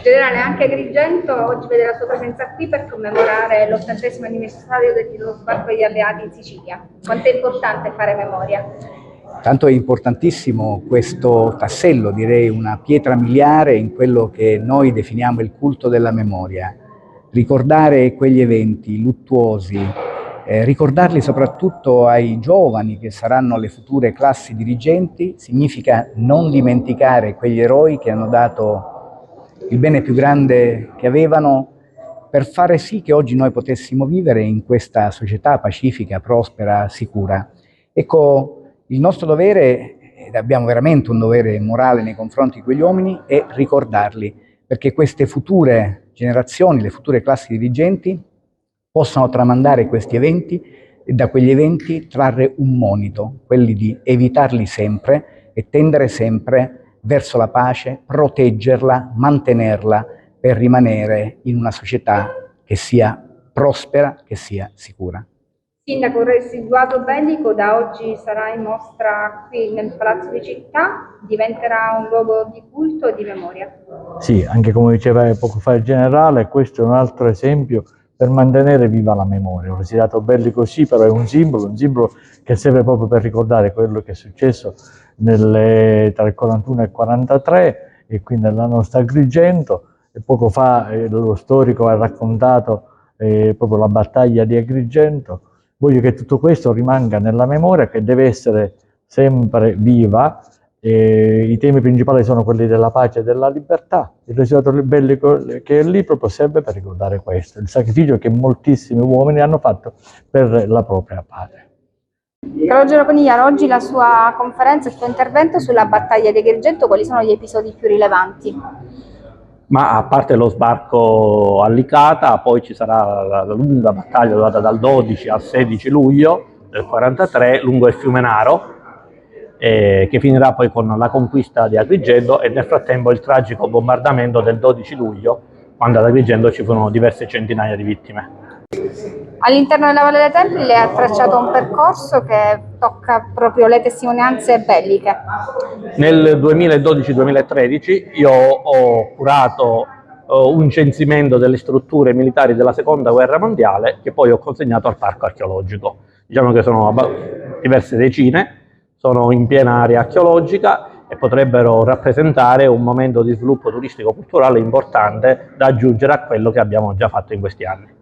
Generale, anche Agrigento oggi vede la sua presenza qui per commemorare l'80° anniversario del titolo sbarco degli alleati in Sicilia. Quanto è importante fare memoria? Tanto è importantissimo questo tassello, direi una pietra miliare in quello che noi definiamo il culto della memoria. Ricordare quegli eventi luttuosi, ricordarli soprattutto ai giovani che saranno le future classi dirigenti, significa non dimenticare quegli eroi che hanno dato il bene più grande che avevano per fare sì che oggi noi potessimo vivere in questa società pacifica, prospera, sicura. Ecco, il nostro dovere, ed abbiamo veramente un dovere morale nei confronti di quegli uomini, è ricordarli, perché queste future generazioni, le future classi dirigenti, possano tramandare questi eventi e da quegli eventi trarre un monito, quelli di evitarli sempre e tendere sempre verso la pace, proteggerla, mantenerla per rimanere in una società che sia prospera, che sia sicura. Sindaco, il residuato bellico da oggi sarà in mostra qui nel Palazzo di Città, diventerà un luogo di culto e di memoria. Sì, anche come diceva poco fa il generale, questo è un altro esempio per mantenere viva la memoria. Un residuato bellico sì, però è un simbolo che serve proprio per ricordare quello che è successo tra il 41 e il 43 e qui nella nostra Agrigento. E poco fa lo storico ha raccontato proprio la battaglia di Agrigento. Voglio che tutto questo rimanga nella memoria, che deve essere sempre viva. I temi principali sono quelli della pace e della libertà. Il residuato bellico che è lì proprio serve per ricordare questo, il sacrificio che moltissimi uomini hanno fatto per la propria patria. Calogero Conigliaro, oggi la sua conferenza, il suo intervento sulla battaglia di Agrigento, quali sono gli episodi più rilevanti? Ma a parte lo sbarco a Licata, poi ci sarà la lunga battaglia durata dal 12 al 16 luglio del 43 lungo il fiume Naro, che finirà poi con la conquista di Agrigento e nel frattempo il tragico bombardamento del 12 luglio, quando ad Agrigento ci furono diverse centinaia di vittime. All'interno della Valle dei Templi lei ha tracciato un percorso che tocca proprio le testimonianze belliche. Nel 2012-2013 io ho curato un censimento delle strutture militari della Seconda Guerra Mondiale che poi ho consegnato al Parco Archeologico. Diciamo che sono diverse decine, sono in piena area archeologica e potrebbero rappresentare un momento di sviluppo turistico-culturale importante da aggiungere a quello che abbiamo già fatto in questi anni.